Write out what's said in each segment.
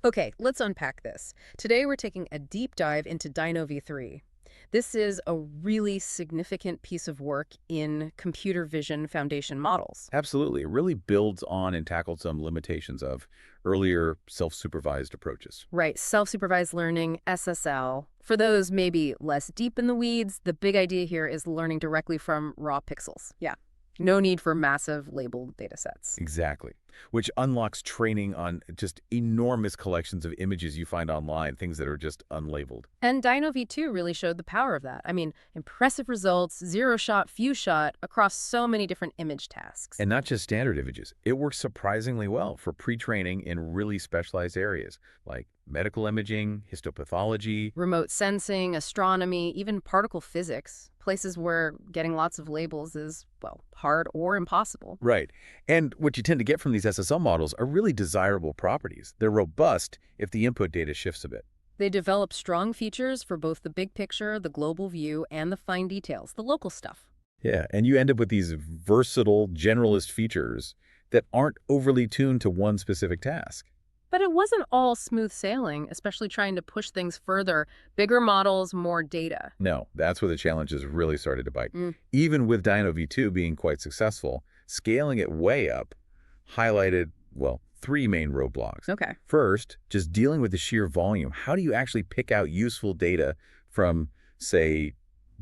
Okay, let's unpack this. Today we're taking a deep dive into DINOv3. This is a really significant piece of work in computer vision foundation models. Absolutely. It really builds on and tackles some limitations of earlier self-supervised approaches. Right, self-supervised learning, SSL. For those maybe less deep in the weeds, the big idea here is learning directly from raw pixels. Yeah, no need for massive labeled data sets. Exactly. Which unlocks training on just enormous collections of images you find online, things that are just unlabeled. And DINOv2 really showed the power of that. I mean, impressive results, zero shot, few shot, across so many different image tasks. And not just standard images. It works surprisingly well for pre-training in really specialized areas like medical imaging, histopathology. Remote sensing, astronomy, even particle physics, places where getting lots of labels is, well, hard or impossible. Right. And what you tend to get from these SSL models are really desirable properties. They're robust if the input data shifts a bit. They develop strong features for both the big picture, the global view, and the fine details, the local stuff. Yeah, and you end up with these versatile generalist features that aren't overly tuned to one specific task. But it wasn't all smooth sailing, especially trying to push things further. Bigger models, more data. No, that's where the challenges really started to bite. Even with DINOv2 being quite successful, scaling it way up highlighted, well, three main roadblocks. Okay. First, just dealing with the sheer volume. How do you actually pick out useful data from, say,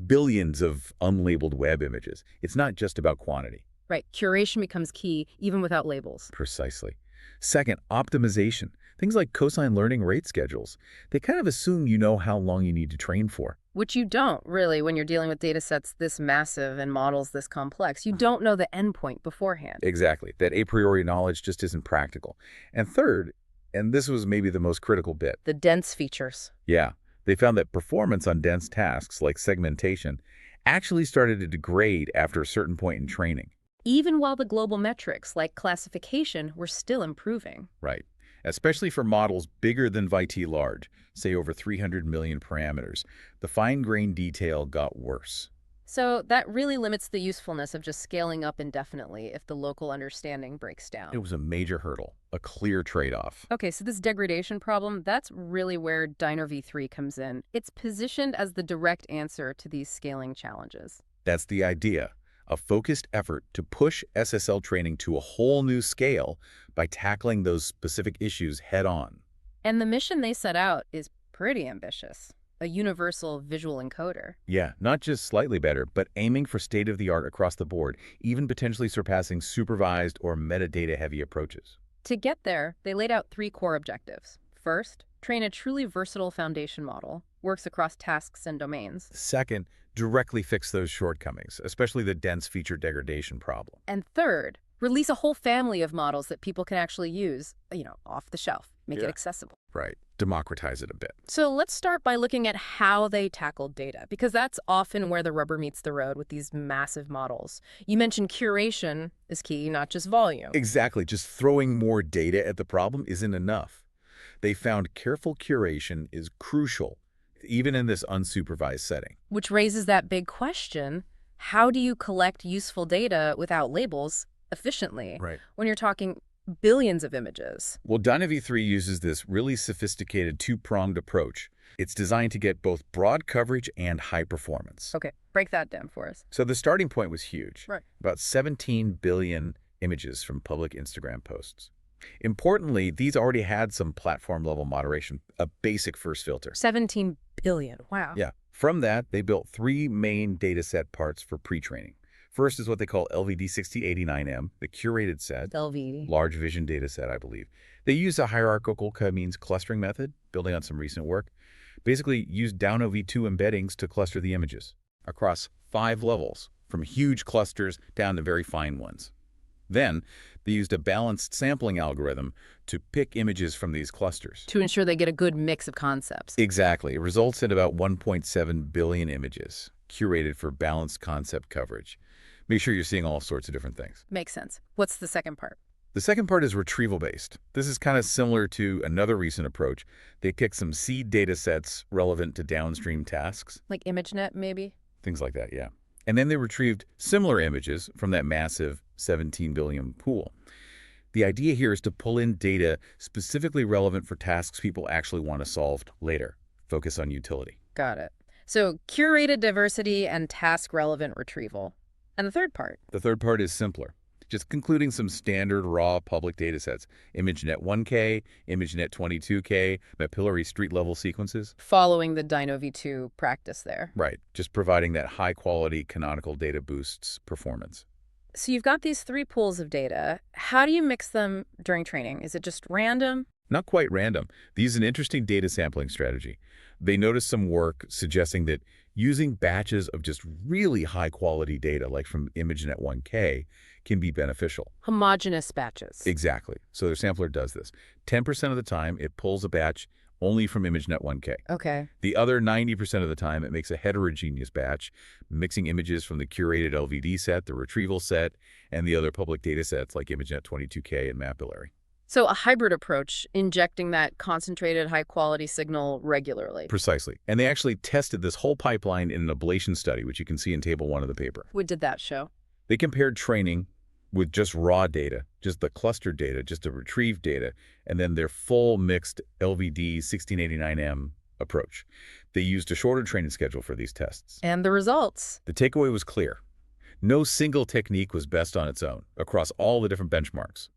billions of unlabeled web images? It's not just about quantity. Right. Curation becomes key, even without labels. Precisely. Second, optimization. Things like cosine learning rate schedules. They kind of assume you know how long you need to train for. Which you don't, really, when you're dealing with data sets this massive and models this complex. You don't know the endpoint beforehand. Exactly. That a priori knowledge just isn't practical. And third, and this was maybe the most critical bit. The dense features. Yeah. They found that performance on dense tasks, like segmentation, actually started to degrade after a certain point in training. Even while the global metrics, like classification, were still improving. Right. Especially for models bigger than VT large, say over 300 million parameters, the fine-grained detail got worse. So that really limits the usefulness of just scaling up indefinitely if the local understanding breaks down. It was a major hurdle, a clear trade-off. Okay, so this degradation problem, that's really where DINOv3 comes in. It's positioned as the direct answer to these scaling challenges. That's the idea. A focused effort to push SSL training to a whole new scale by tackling those specific issues head-on. And the mission they set out is pretty ambitious. A universal visual encoder. Yeah, not just slightly better, but aiming for state-of-the-art across the board, even potentially surpassing supervised or metadata-heavy approaches. To get there, they laid out three core objectives. First, train a truly versatile foundation model, works across tasks and domains. Second, directly fix those shortcomings, especially the dense feature degradation problem. And third, release a whole family of models that people can actually use, off the shelf, make it accessible. Right. Democratize it a bit. So let's start by looking at how they tackled data, because that's often where the rubber meets the road with these massive models. You mentioned curation is key, not just volume. Exactly. Just throwing more data at the problem isn't enough. They found careful curation is crucial, even in this unsupervised setting. Which raises that big question, how do you collect useful data without labels efficiently? Right. When you're talking billions of images. Well, DINOv3 uses this really sophisticated two-pronged approach. It's designed to get both broad coverage and high performance. Okay, break that down for us. So the starting point was huge. Right. About 17 billion images from public Instagram posts. Importantly, these already had some platform-level moderation, a basic first filter. 17 billion, wow. Yeah. From that, they built three main dataset parts for pre-training. First is what they call LVD6089M, the curated set. LVD. Large vision data set, I believe. They use a hierarchical k-means clustering method, building on some recent work. Basically, use DINOv2 embeddings to cluster the images across 5 levels, from huge clusters down to very fine ones. Then, they used a balanced sampling algorithm to pick images from these clusters. To ensure they get a good mix of concepts. Exactly. It results in about 1.7 billion images, curated for balanced concept coverage. Make sure you're seeing all sorts of different things. Makes sense. What's the second part? The second part is retrieval-based. This is kind of similar to another recent approach. They pick some seed data sets relevant to downstream tasks. Like ImageNet, maybe? Things like that, yeah. And then they retrieved similar images from that massive 17 billion pool. The idea here is to pull in data specifically relevant for tasks people actually want to solve later. Focus on utility. Got it. So curated diversity and task-relevant retrieval. And the third part? The third part is simpler. Just concluding some standard raw public datasets. ImageNet 1K, ImageNet 22K, mapillary street-level sequences. Following the DINOv3 practice there. Right. Just providing that high-quality canonical data boosts performance. So you've got these three pools of data. How do you mix them during training? Is it just random? Not quite random. These is an interesting data sampling strategy. They noticed some work suggesting that using batches of just really high-quality data, like from ImageNet 1K, can be beneficial. Homogeneous batches. Exactly. So their sampler does this. 10% of the time, it pulls a batch only from ImageNet 1K. Okay. The other 90% of the time, it makes a heterogeneous batch, mixing images from the curated LVD set, the retrieval set, and the other public data sets like ImageNet 22K and mapillary. So a hybrid approach, injecting that concentrated high-quality signal regularly. Precisely. And they actually tested this whole pipeline in an ablation study, which you can see in Table 1 of the paper. What did that show? They compared training with just raw data, just the clustered data, just the retrieved data, and then their full mixed LVD 1689M approach. They used a shorter training schedule for these tests. And the results? The takeaway was clear. No single technique was best on its own across all the different benchmarks.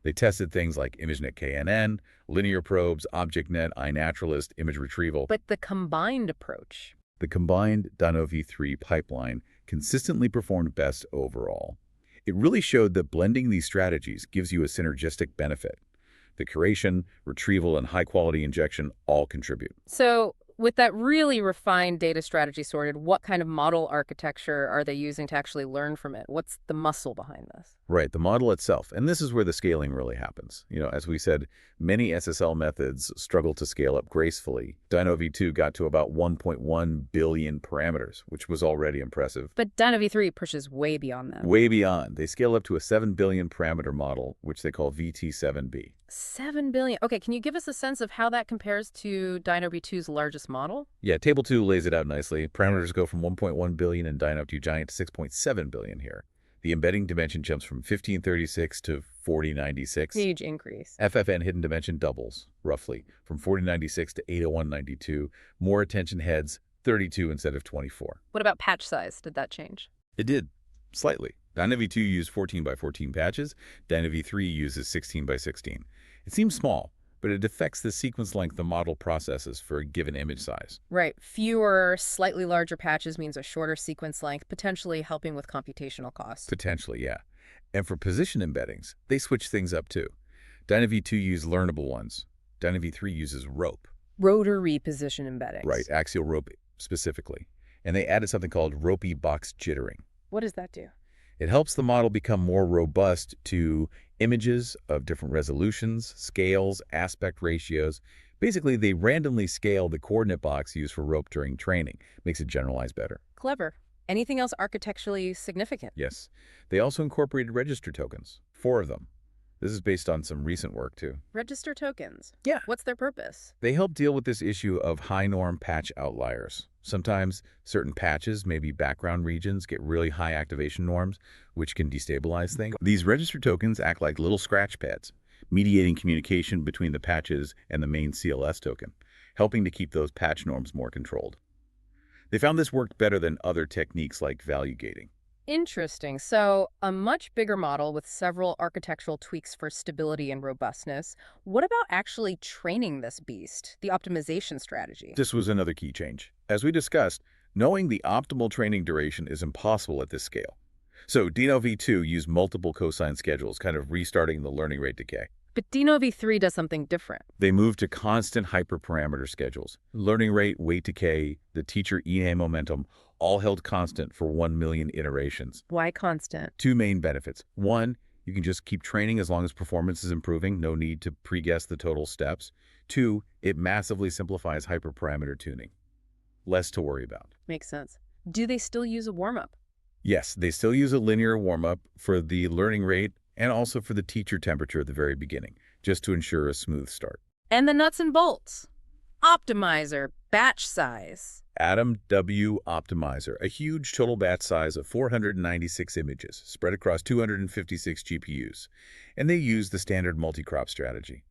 They tested things like ImageNet KNN, linear probes, ObjectNet, iNaturalist, image retrieval. But the combined approach? The combined DINOv3 pipeline consistently performed best overall. It really showed that blending these strategies gives you a synergistic benefit. The curation, retrieval, and high-quality injection all contribute. So with that really refined data strategy sorted, what kind of model architecture are they using to actually learn from it? What's the muscle behind this? Right, the model itself. And this is where the scaling really happens. As we said, many SSL methods struggle to scale up gracefully. DINOv3 got to about 1.1 billion parameters, which was already impressive. But DINOv3 pushes way beyond that. Way beyond. They scale up to a 7 billion parameter model, which they call VT7B. 7 billion. Okay, can you give us a sense of how that compares to DINOv3's largest model? Yeah, Table 2 lays it out nicely. Parameters go from 1.1 billion in DINOv3 Giant to 6.7 billion here. The embedding dimension jumps from 1536 to 4096. Huge increase. FFN hidden dimension doubles, roughly, from 4096 to 80192. More attention heads, 32 instead of 24. What about patch size? Did that change? It did, slightly. DINOv3 used 14 by 14 patches. DINOv3 uses 16 by 16. It seems small, but it affects the sequence length the model processes for a given image size. Right. Fewer, slightly larger patches means a shorter sequence length, potentially helping with computational costs. Potentially, yeah. And for position embeddings, they switch things up too. DINOv3 used learnable ones. DINOv3 uses rope. Rotary position embeddings. Right, axial rope specifically. And they added something called ropey box jittering. What does that do? It helps the model become more robust to images of different resolutions, scales, aspect ratios. Basically, they randomly scale the coordinate box used for rope during training. Makes it generalize better. Clever. Anything else architecturally significant? Yes. They also incorporated register tokens, 4 of them. This is based on some recent work, too. Register tokens? Yeah. What's their purpose? They help deal with this issue of high-norm patch outliers. Sometimes certain patches, maybe background regions, get really high activation norms, which can destabilize things. These register tokens act like little scratch pads, mediating communication between the patches and the main CLS token, helping to keep those patch norms more controlled. They found this worked better than other techniques like value gating. Interesting. So a much bigger model with several architectural tweaks for stability and robustness. What about actually training this beast, the optimization strategy? This was another key change. As we discussed, knowing the optimal training duration is impossible at this scale. So DINOv3 used multiple cosine schedules, kind of restarting the learning rate decay. But DINOv3 does something different. They moved to constant hyperparameter schedules. Learning rate, weight decay, the teacher ENA momentum, all held constant for 1 million iterations. Why constant? 2 main benefits. 1, you can just keep training as long as performance is improving, no need to pre-guess the total steps. 2, it massively simplifies hyperparameter tuning. Less to worry about. Makes sense. Do they still use a warm-up? Yes, they still use a linear warm-up for the learning rate and also for the teacher temperature at the very beginning, just to ensure a smooth start. And the nuts and bolts. Optimizer, batch size. Atom W Optimizer, a huge total batch size of 496 images spread across 256 GPUs. And they use the standard multi-crop strategy.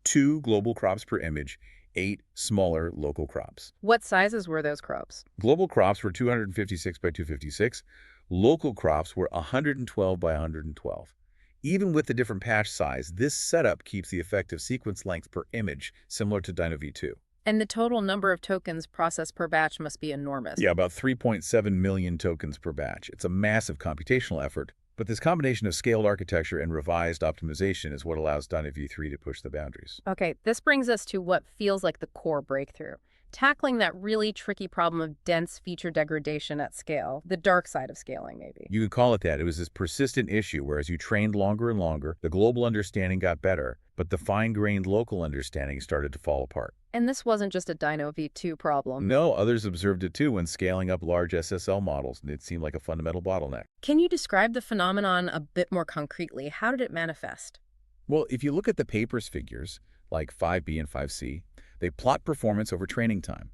2 global crops per image, 8 smaller local crops. What sizes were those crops? Global crops were 256 by 256. Local crops were 112 by 112. Even with the different patch size, this setup keeps the effective sequence length per image similar to DINOv3. And the total number of tokens processed per batch must be enormous. Yeah, about 3.7 million tokens per batch. It's a massive computational effort, but this combination of scaled architecture and revised optimization is what allows DINOv3 to push the boundaries. Okay, this brings us to what feels like the core breakthrough. Tackling that really tricky problem of dense feature degradation at scale, the dark side of scaling, maybe. You could call it that. It was this persistent issue where as you trained longer and longer, the global understanding got better, but the fine-grained local understanding started to fall apart. And this wasn't just a DINOv3 problem. No, others observed it too when scaling up large SSL models, and it seemed like a fundamental bottleneck. Can you describe the phenomenon a bit more concretely? How did it manifest? Well, if you look at the paper's figures, like 5B and 5C, they plot performance over training time.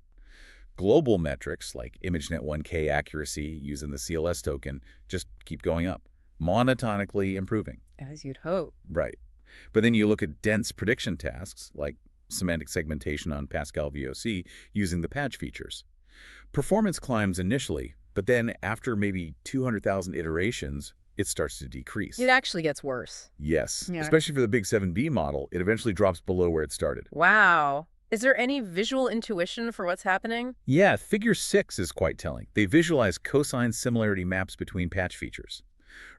Global metrics, like ImageNet 1K accuracy using the CLS token, just keep going up, monotonically improving. As you'd hope. Right. But then you look at dense prediction tasks, like semantic segmentation on Pascal VOC using the patch features. Performance climbs initially, but then after maybe 200,000 iterations, it starts to decrease. It actually gets worse. Yes. Yeah. Especially for the big 7B model, it eventually drops below where it started. Wow. Is there any visual intuition for what's happening? Yeah, figure 6 is quite telling. They visualize cosine similarity maps between patch features.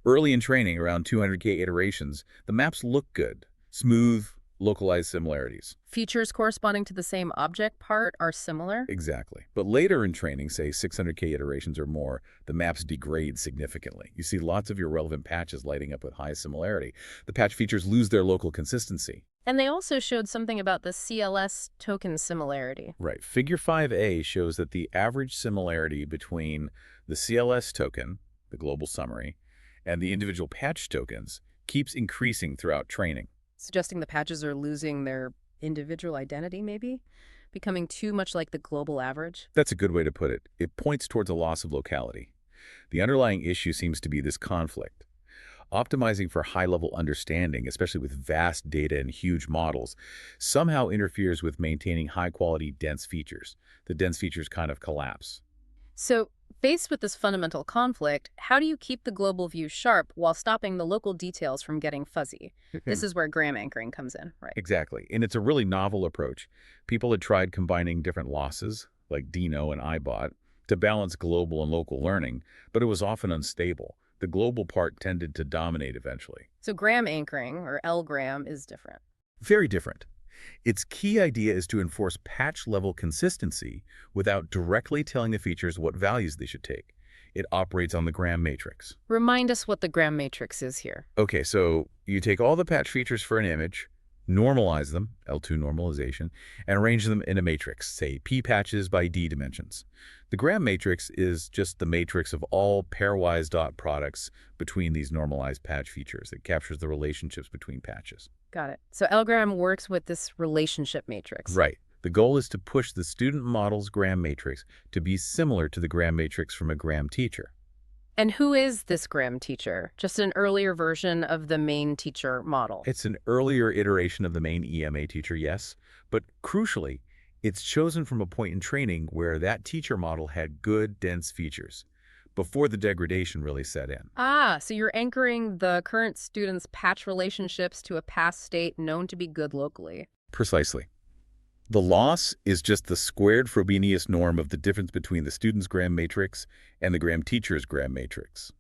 Early in training, around 200K iterations, the maps look good. Smooth, localized similarities. Features corresponding to the same object part are similar? Exactly. But later in training, say 600K iterations or more, the maps degrade significantly. You see lots of your relevant patches lighting up with high similarity. The patch features lose their local consistency. And they also showed something about the CLS token similarity. Right. Figure 5A shows that the average similarity between the CLS token, the global summary, and the individual patch tokens keeps increasing throughout training. Suggesting the patches are losing their individual identity, maybe? Becoming too much like the global average? That's a good way to put it. It points towards a loss of locality. The underlying issue seems to be this conflict. Optimizing for high-level understanding, especially with vast data and huge models, somehow interferes with maintaining high-quality dense features. The dense features kind of collapse. So, faced with this fundamental conflict, how do you keep the global view sharp while stopping the local details from getting fuzzy? This is where gram anchoring comes in, right? Exactly. And it's a really novel approach. People had tried combining different losses, like DINO and IBOT, to balance global and local learning, but it was often unstable. The global part tended to dominate eventually. So gram anchoring, or L-gram, is different. Very different. Its key idea is to enforce patch-level consistency without directly telling the features what values they should take. It operates on the gram matrix. Remind us what the gram matrix is here. Okay, so you take all the patch features for an image, normalize them, L2 normalization, and arrange them in a matrix, say P patches by D dimensions. The gram matrix is just the matrix of all pairwise dot products between these normalized patch features. It captures the relationships between patches. Got it. So L-gram works with this relationship matrix. Right. The goal is to push the student model's gram matrix to be similar to the gram matrix from a gram teacher. And who is this gram teacher? Just an earlier version of the main teacher model? It's an earlier iteration of the main EMA teacher, yes, but crucially, it's chosen from a point in training where that teacher model had good, dense features, before the degradation really set in. Ah, so you're anchoring the current student's patch relationships to a past state known to be good locally. Precisely. The loss is just the squared Frobenius norm of the difference between the student's gram matrix and the gram teacher's gram matrix.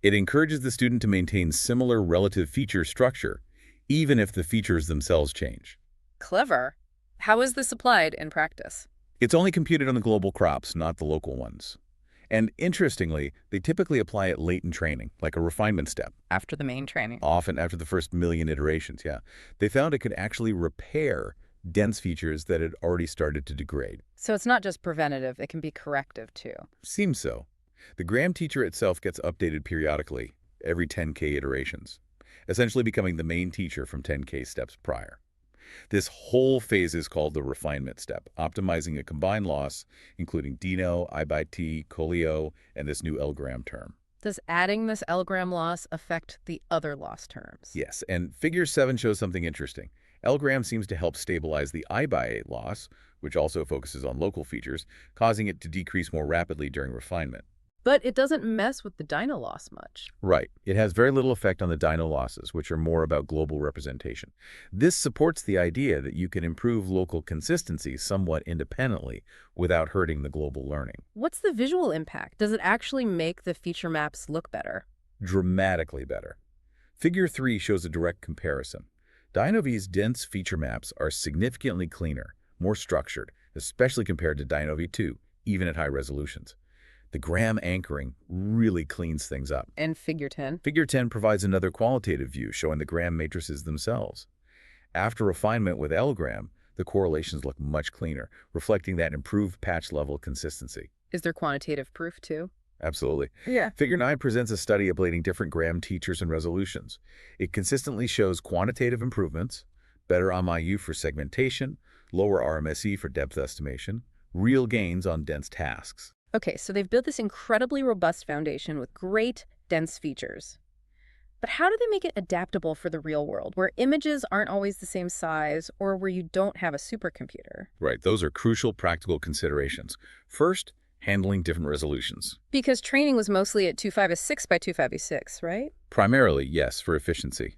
It encourages the student to maintain similar relative feature structure, even if the features themselves change. Clever. How is this applied in practice? It's only computed on the global crops, not the local ones. And interestingly, they typically apply it late in training, like a refinement step. After the main training. Often after the first million iterations, yeah. They found it could actually repair dense features that had already started to degrade. So it's not just preventative, it can be corrective too. Seems so. The gram teacher itself gets updated periodically, every 10K iterations, essentially becoming the main teacher from 10K steps prior. This whole phase is called the refinement step, optimizing a combined loss, including Dino, I by T, Colio, and this new L-gram term. Does adding this L-gram loss affect the other loss terms? Yes, and figure 7 shows something interesting. L-gram seems to help stabilize the I by 8 loss, which also focuses on local features, causing it to decrease more rapidly during refinement. But it doesn't mess with the DINO loss much. Right. It has very little effect on the DINO losses, which are more about global representation. This supports the idea that you can improve local consistency somewhat independently without hurting the global learning. What's the visual impact? Does it actually make the feature maps look better? Dramatically better. Figure 3 shows a direct comparison. DINOv3's dense feature maps are significantly cleaner, more structured, especially compared to DINOv2, even at high resolutions. The gram anchoring really cleans things up. And figure 10? Figure 10 provides another qualitative view showing the gram matrices themselves. After refinement with L-gram, the correlations look much cleaner, reflecting that improved patch level consistency. Is there quantitative proof too? Absolutely. Yeah. Figure 9 presents a study ablating different gram teachers and resolutions. It consistently shows quantitative improvements, better MIU for segmentation, lower RMSE for depth estimation, real gains on dense tasks. Okay, so they've built this incredibly robust foundation with great, dense features. But how do they make it adaptable for the real world, where images aren't always the same size or where you don't have a supercomputer? Right, those are crucial practical considerations. First, handling different resolutions. Because training was mostly at 256 by 256, right? Primarily, yes, for efficiency.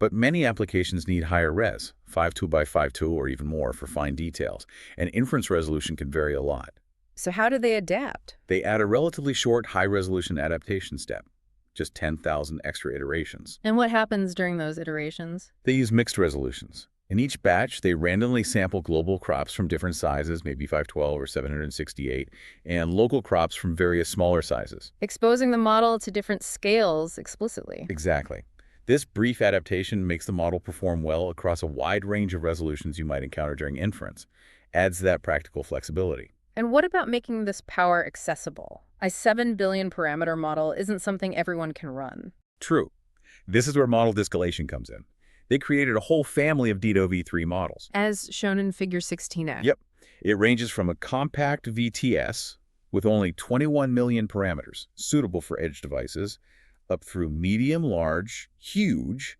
But many applications need higher res, 52 by 52 or even more for fine details, and inference resolution can vary a lot. So how do they adapt? They add a relatively short high-resolution adaptation step, just 10,000 extra iterations. And what happens during those iterations? They use mixed resolutions. In each batch, they randomly sample global crops from different sizes, maybe 512 or 768, and local crops from various smaller sizes. Exposing the model to different scales explicitly. Exactly. This brief adaptation makes the model perform well across a wide range of resolutions you might encounter during inference. Adds that practical flexibility. And what about making this power accessible? A 7 billion parameter model isn't something everyone can run. True. This is where model distillation comes in. They created a whole family of DINOv3 models. As shown in figure 16F. Yep. It ranges from a compact VTS with only 21 million parameters, suitable for edge devices, up through medium, large, huge,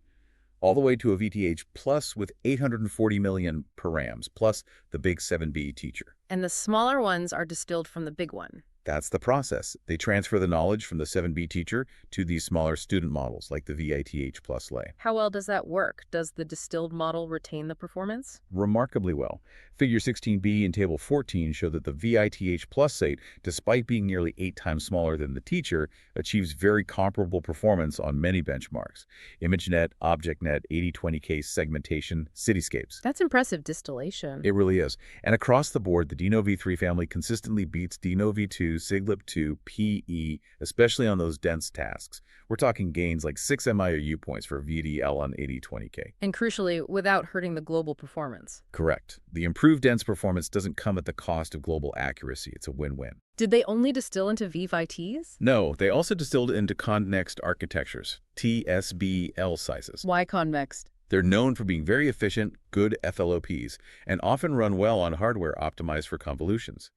all the way to a VTH plus with 840 million params, plus the big 7B teacher. And the smaller ones are distilled from the big one. That's the process. They transfer the knowledge from the 7B teacher to these smaller student models, like the VITH plus lay. How well does that work? Does the distilled model retain the performance? Remarkably well. Figure 16b and Table 14 show that the VITH plus 8, despite being nearly 8 times smaller than the teacher, achieves very comparable performance on many benchmarks. ImageNet, ObjectNet, 8020K segmentation, cityscapes. That's impressive distillation. It really is. And across the board, the DINOv3 family consistently beats DINOv2, SIGLIP2, PE, especially on those dense tasks. We're talking gains like 6 MIU points for VDL on 8020K. And crucially, without hurting the global performance. Correct. The improved dense performance doesn't come at the cost of global accuracy. It's a win-win. Did they only distill into VITs? No, they also distilled into convexed architectures, TSBL sizes. Why convexed? They're known for being very efficient, good FLOPs, and often run well on hardware optimized for convolutions.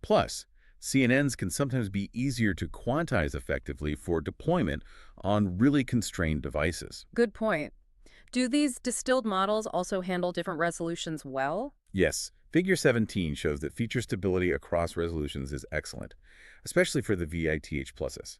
Plus, CNNs can sometimes be easier to quantize effectively for deployment on really constrained devices. Good point. Do these distilled models also handle different resolutions well? Yes, Figure 17 shows that feature stability across resolutions is excellent, especially for the VITH pluses.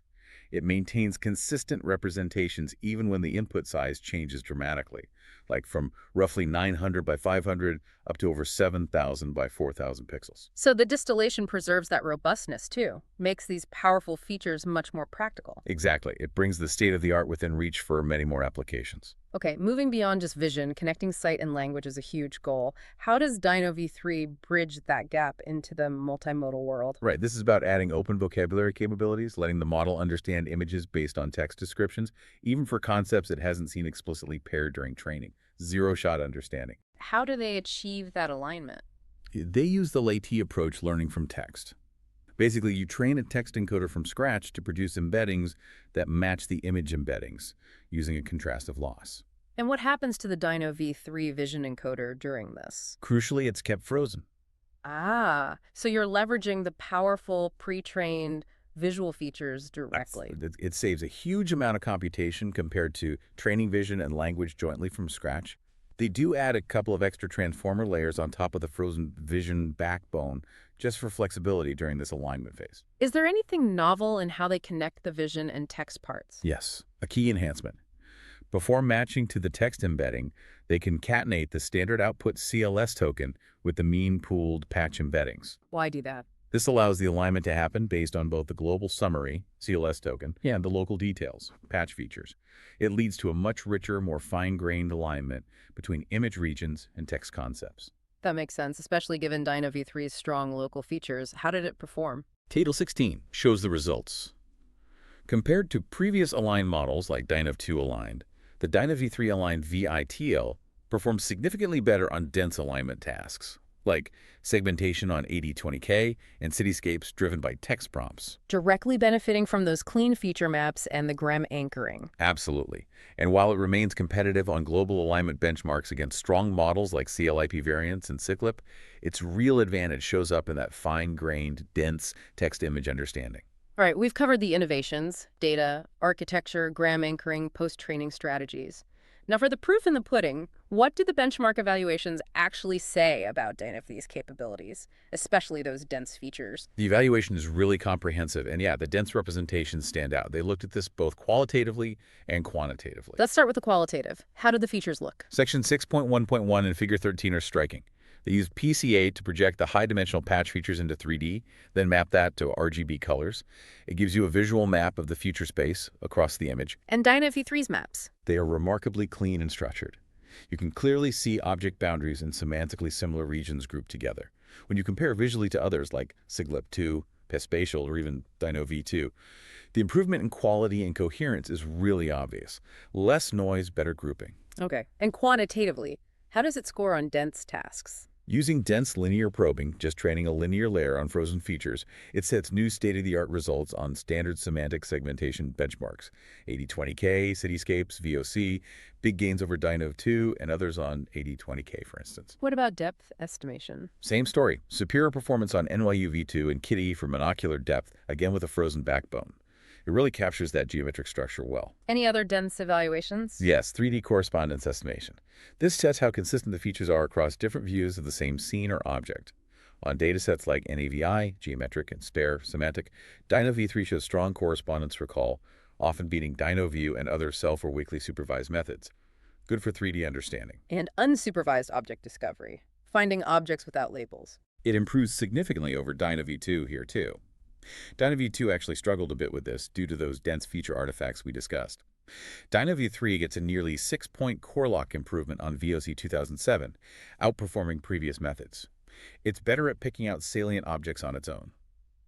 It maintains consistent representations even when the input size changes dramatically, like from roughly 900 by 500 up to over 7,000 by 4,000 pixels. So the distillation preserves that robustness too, makes these powerful features much more practical. Exactly. It brings the state-of-the-art within reach for many more applications. Okay, moving beyond just vision, connecting sight and language is a huge goal. How does DINOv3 bridge that gap into the multimodal world? Right. This is about adding open vocabulary capabilities, letting the model understand images based on text descriptions, even for concepts it hasn't seen explicitly paired during training. Zero-shot understanding. How do they achieve that alignment? They use the LaTeX approach, learning from text. Basically, you train a text encoder from scratch to produce embeddings that match the image embeddings using a contrastive loss. And what happens to the DINOv3 vision encoder during this? Crucially, it's kept frozen. Ah, so you're leveraging the powerful pre-trained visual features directly. It saves a huge amount of computation compared to training vision and language jointly from scratch. They do add a couple of extra transformer layers on top of the frozen vision backbone just for flexibility during this alignment phase. Is there anything novel in how they connect the vision and text parts? Yes, a key enhancement. Before matching to the text embedding, they concatenate the standard output CLS token with the mean pooled patch embeddings. Why do that? This allows the alignment to happen based on both the global summary, CLS token, and the local details, patch features. It leads to a much richer, more fine-grained alignment between image regions and text concepts. That makes sense, especially given DINOv3's strong local features. How did it perform? Table 16 shows the results. Compared to previous aligned models like DINOv2 aligned, the DINOv3 aligned VITL performs significantly better on dense alignment tasks, like segmentation on 80/20K and cityscapes driven by text prompts. Directly benefiting from those clean feature maps and the GREM anchoring. Absolutely. And while it remains competitive on global alignment benchmarks against strong models like CLIP variants and CICLIP, its real advantage shows up in that fine-grained, dense text-image understanding. All right, we've covered the innovations, data, architecture, GRAM anchoring, post-training strategies. Now for the proof in the pudding, what do the benchmark evaluations actually say about DINOv3's capabilities, especially those dense features? The evaluation is really comprehensive, and yeah, the dense representations stand out. They looked at this both qualitatively and quantitatively. Let's start with the qualitative. How did the features look? Section 6.1.1 and Figure 13 are striking. They use PCA to project the high-dimensional patch features into 3D, then map that to RGB colors. It gives you a visual map of the feature space across the image. And DINOv3's maps? They are remarkably clean and structured. You can clearly see object boundaries in semantically similar regions grouped together. When you compare visually to others like CIGLIP2, PESPatial, or even DINOv2, the improvement in quality and coherence is really obvious. Less noise, better grouping. Okay. And quantitatively, how does it score on dense tasks? Using dense linear probing, just training a linear layer on frozen features, it sets new state-of-the-art results on standard semantic segmentation benchmarks. 80/20K, cityscapes, VOC, big gains over DINOv2, and others on 80/20K, for instance. What about depth estimation? Same story. Superior performance on NYU-V2 and KITI for monocular depth, again with a frozen backbone. It really captures that geometric structure well. Any other dense evaluations? Yes, 3D correspondence estimation. This tests how consistent the features are across different views of the same scene or object. On datasets like NAVI, geometric, and spare, semantic, DINOv3 shows strong correspondence recall, often beating DINOView and other self- or weakly-supervised methods. Good for 3D understanding. And unsupervised object discovery, finding objects without labels. It improves significantly over DINOv2 here, too. DINOv2 actually struggled a bit with this due to those dense feature artifacts we discussed. DINOv3 gets a nearly 6-point core lock improvement on VOC 2007, outperforming previous methods. It's better at picking out salient objects on its own.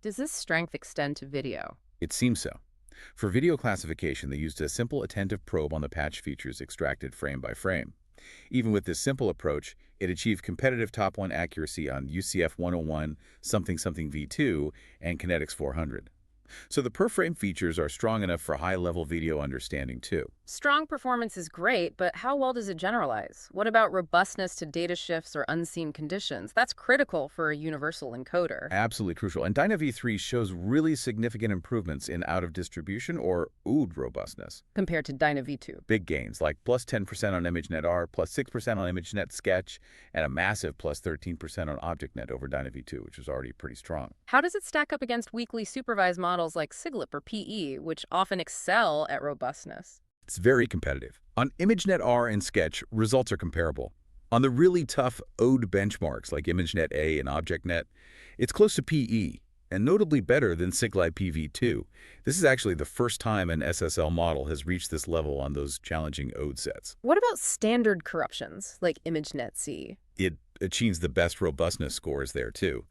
Does this strength extend to video? It seems so. For video classification, they used a simple attentive probe on the patch features extracted frame by frame. Even with this simple approach, it achieved competitive top-1 accuracy on UCF 101, something V2, and Kinetics 400. So the per-frame features are strong enough for high-level video understanding, too. Strong performance is great, but how well does it generalize? What about robustness to data shifts or unseen conditions? That's critical for a universal encoder. Absolutely crucial. And DINOv3 shows really significant improvements in out-of-distribution or OOD robustness. Compared to DINOv2. Big gains, like plus 10% on ImageNet-R, plus 6% on ImageNet Sketch, and a massive plus 13% on ObjectNet over DINOv2, which is already pretty strong. How does it stack up against weakly supervised models like CIGLIP or PE, which often excel at robustness? It's very competitive. On ImageNet-R and Sketch, results are comparable. On the really tough OOD benchmarks like ImageNet-A and ObjectNet, it's close to PE, and notably better than CIGLIP-V2. This is actually the first time an SSL model has reached this level on those challenging OOD sets. What about standard corruptions like ImageNet-C? It achieves the best robustness scores there, too.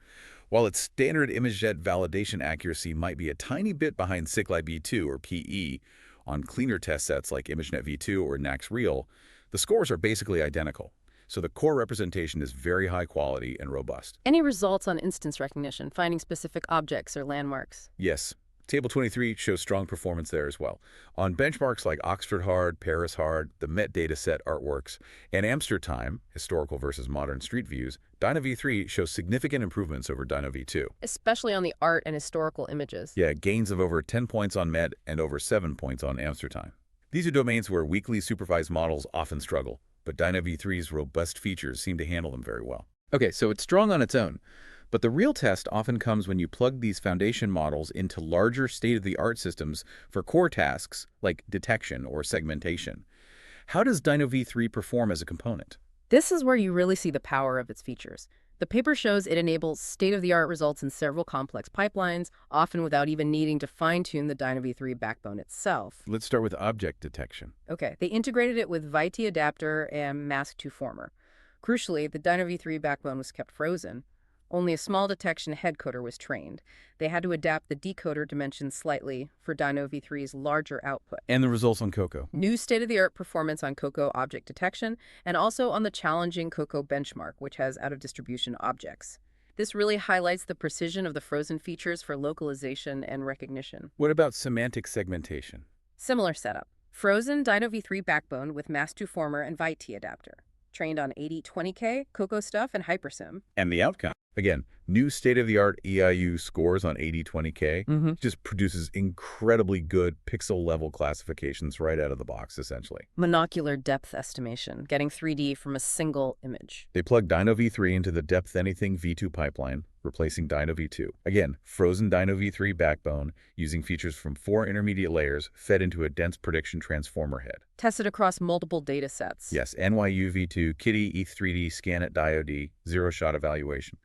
While its standard ImageNet validation accuracy might be a tiny bit behind CIGLIP-V2 or PE, on cleaner test sets like ImageNet V2 or NAX Real, the scores are basically identical. So the core representation is very high quality and robust. Any results on instance recognition, finding specific objects or landmarks? Yes. Table 23 shows strong performance there as well. On benchmarks like Oxford Hard, Paris Hard, the Met dataset artworks, and Amsterdam, historical versus modern street views, DINOv3 shows significant improvements over DINOv2. Especially on the art and historical images. Yeah, gains of over 10 points on Met and over 7 points on Amsterdam. These are domains where weakly supervised models often struggle, but DINOv3's robust features seem to handle them very well. Okay, so it's strong on its own. But the real test often comes when you plug these foundation models into larger state-of-the-art systems for core tasks like detection or segmentation. How does DINOv3 perform as a component? This is where you really see the power of its features. The paper shows it enables state-of-the-art results in several complex pipelines, often without even needing to fine-tune the DINOv3 backbone itself. Let's start with object detection. Okay, they integrated it with ViT adapter and mask2former. Crucially, the DINOv3 backbone was kept frozen. Only a small detection headcoder was trained. They had to adapt the decoder dimensions slightly for DINOv3's larger output. And the results on COCO. New state-of-the-art performance on COCO object detection, and also on the challenging COCO benchmark, which has out-of-distribution objects. This really highlights the precision of the frozen features for localization and recognition. What about semantic segmentation? Similar setup. Frozen DINOv3 backbone with mask2former and ViT adapter. Trained on 8020K, COCO stuff, and HyperSim. And the outcome? Again, new state-of-the-art EIU scores on 8020K just produces incredibly good pixel-level classifications right out of the box, essentially. Monocular depth estimation, getting 3D from a single image. They plug DINOv3 into the Depth Anything V2 pipeline, replacing DINOv2. Again, frozen DINOv3 backbone using features from 4 intermediate layers fed into a dense prediction transformer head. Tested across multiple data sets. Yes, NYU V2, Kitty, ETH3D, Scanet, DIOD, zero-shot evaluation.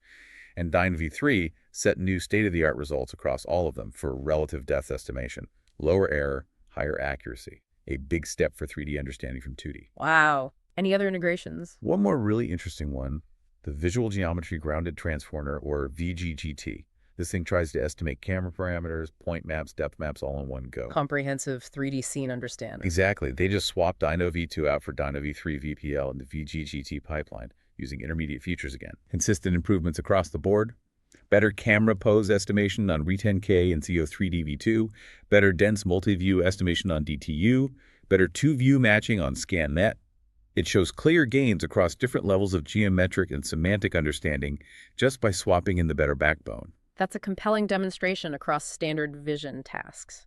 And DINOv3 set new state-of-the-art results across all of them for relative depth estimation, lower error, higher accuracy, a big step for 3D understanding from 2D. Wow. Any other integrations? One more really interesting one, the Visual Geometry Grounded Transformer, or VGGT. This thing tries to estimate camera parameters, point maps, depth maps all in one go. Comprehensive 3D scene understanding. Exactly. They just swapped DINOv2 out for DINOv3 VPL in the VGGT pipeline, using intermediate features again. Consistent improvements across the board. Better camera pose estimation on Re10K and CO3DV2. Better dense multi-view estimation on DTU. Better two-view matching on ScanNet. It shows clear gains across different levels of geometric and semantic understanding just by swapping in the better backbone. That's a compelling demonstration across standard vision tasks.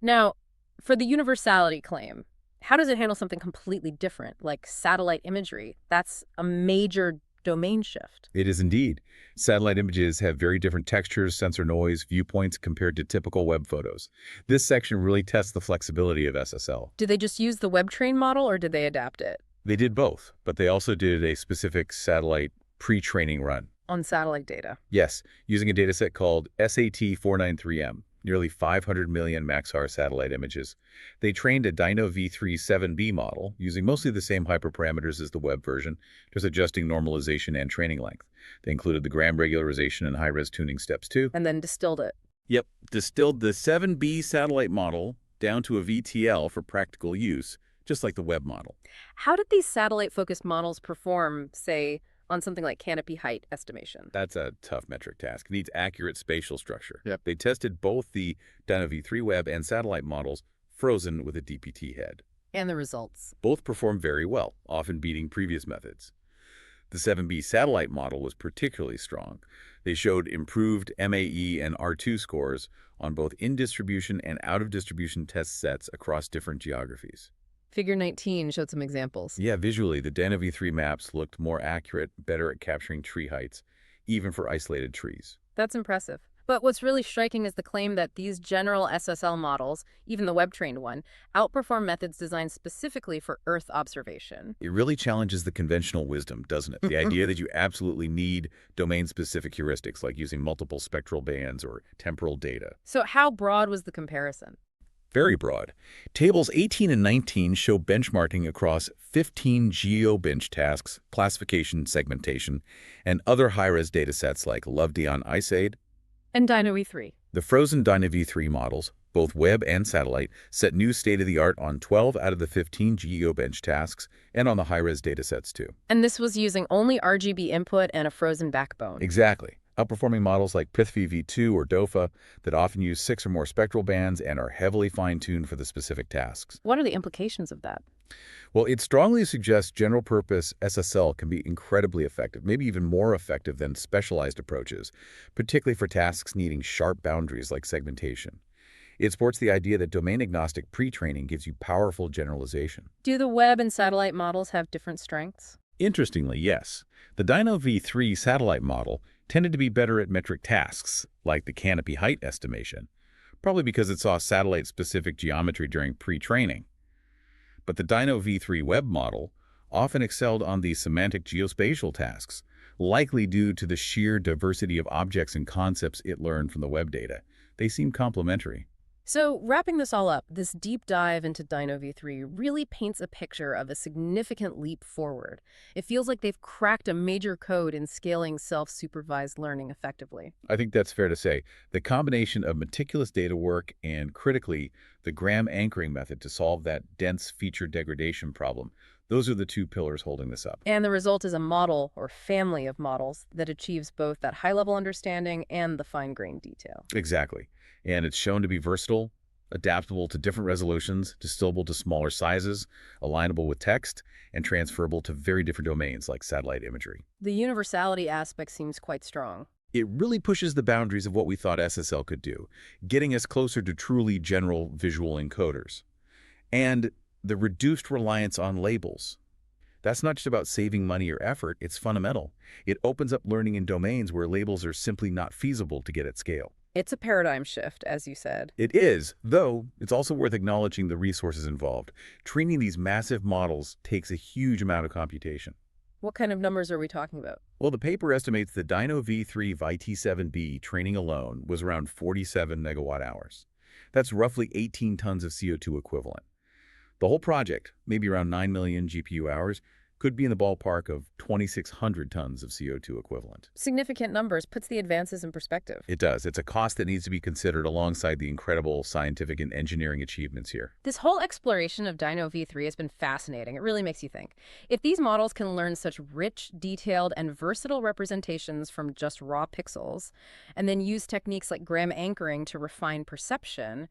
Now, for the universality claim, how does it handle something completely different, like satellite imagery? That's a major domain shift. It is indeed. Satellite images have very different textures, sensor noise, viewpoints compared to typical web photos. This section really tests the flexibility of SSL. Did they just use the WebTrain model, or did they adapt it? They did both, but they also did a specific satellite pre-training run. On satellite data? Yes, using a dataset called SAT493M. Nearly 500 million Maxar satellite images. They trained a DINOv3 7B model using mostly the same hyperparameters as the web version, just adjusting normalization and training length. They included the gram regularization and high-res tuning steps too. And then distilled it. Yep, distilled the 7B satellite model down to a VTL for practical use, just like the web model. How did these satellite-focused models perform, say, on something like canopy height estimation? That's a tough metric task. It needs accurate spatial structure. Yep. They tested both the DINOv3 web and satellite models frozen with a DPT head. And the results? Both performed very well, often beating previous methods. The 7B satellite model was particularly strong. They showed improved MAE and R2 scores on both in-distribution and out-of-distribution test sets across different geographies. Figure 19 showed some examples. Yeah, visually, the DINOv3 maps looked more accurate, better at capturing tree heights, even for isolated trees. That's impressive. But what's really striking is the claim that these general SSL models, even the web-trained one, outperform methods designed specifically for Earth observation. It really challenges the conventional wisdom, doesn't it? The idea that you absolutely need domain-specific heuristics, like using multiple spectral bands or temporal data. So how broad was the comparison? Very broad. Tables 18 and 19 show benchmarking across 15 GeoBench tasks, classification, segmentation, and other high-res datasets like LoveDion IceAid. And DINOv3. The frozen DINOv3 models, both web and satellite, set new state-of-the-art on 12 out of the 15 GeoBench tasks and on the high-res datasets too. And this was using only RGB input and a frozen backbone. Exactly. outperforming models like Prithvi v2 or DOFA that often use 6 or more spectral bands and are heavily fine-tuned for the specific tasks. What are the implications of that? Well, it strongly suggests general-purpose SSL can be incredibly effective, maybe even more effective than specialized approaches, particularly for tasks needing sharp boundaries like segmentation. It supports the idea that domain-agnostic pre-training gives you powerful generalization. Do the web and satellite models have different strengths? Interestingly, yes. The DINOv3 satellite model tended to be better at metric tasks, like the canopy height estimation, probably because it saw satellite-specific geometry during pre-training. But the DINOv3 web model often excelled on the semantic geospatial tasks, likely due to the sheer diversity of objects and concepts it learned from the web data. They seem complementary. So, wrapping this all up, this deep dive into DINOv3 really paints a picture of a significant leap forward. It feels like they've cracked a major code in scaling self-supervised learning effectively. I think that's fair to say. The combination of meticulous data work and, critically, the Graham anchoring method to solve that dense feature degradation problem, those are the two pillars holding this up. And the result is a model or family of models that achieves both that high-level understanding and the fine-grained detail. Exactly. And it's shown to be versatile, adaptable to different resolutions, distillable to smaller sizes, alignable with text, and transferable to very different domains like satellite imagery. The universality aspect seems quite strong. It really pushes the boundaries of what we thought SSL could do, getting us closer to truly general visual encoders. And the reduced reliance on labels. That's not just about saving money or effort, it's fundamental. It opens up learning in domains where labels are simply not feasible to get at scale. It's a paradigm shift, as you said. It is, though it's also worth acknowledging the resources involved. Training these massive models takes a huge amount of computation. What kind of numbers are we talking about? Well, the paper estimates the DINOv3 VT7b training alone was around 47 megawatt hours. That's roughly 18 tons of CO2 equivalent. The whole project, maybe around 9 million GPU hours, could be in the ballpark of 2,600 tons of CO2 equivalent. Significant numbers, puts the advances in perspective. It does. It's a cost that needs to be considered alongside the incredible scientific and engineering achievements here. This whole exploration of DINOv3 has been fascinating. It really makes you think. If these models can learn such rich, detailed, and versatile representations from just raw pixels, and then use techniques like Graham anchoring to refine perception,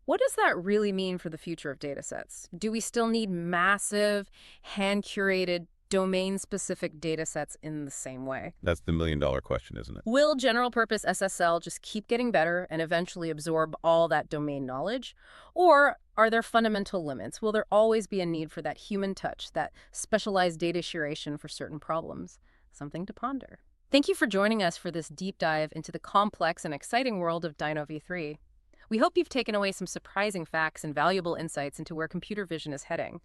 what does that really mean for the future of datasets? Do we still need massive, hand-curated, domain-specific datasets in the same way? That's the million-dollar question, isn't it? Will general-purpose SSL just keep getting better and eventually absorb all that domain knowledge? Or are there fundamental limits? Will there always be a need for that human touch, that specialized data curation for certain problems? Something to ponder. Thank you for joining us for this deep dive into the complex and exciting world of DINOv3. We hope you've taken away some surprising facts and valuable insights into where computer vision is heading.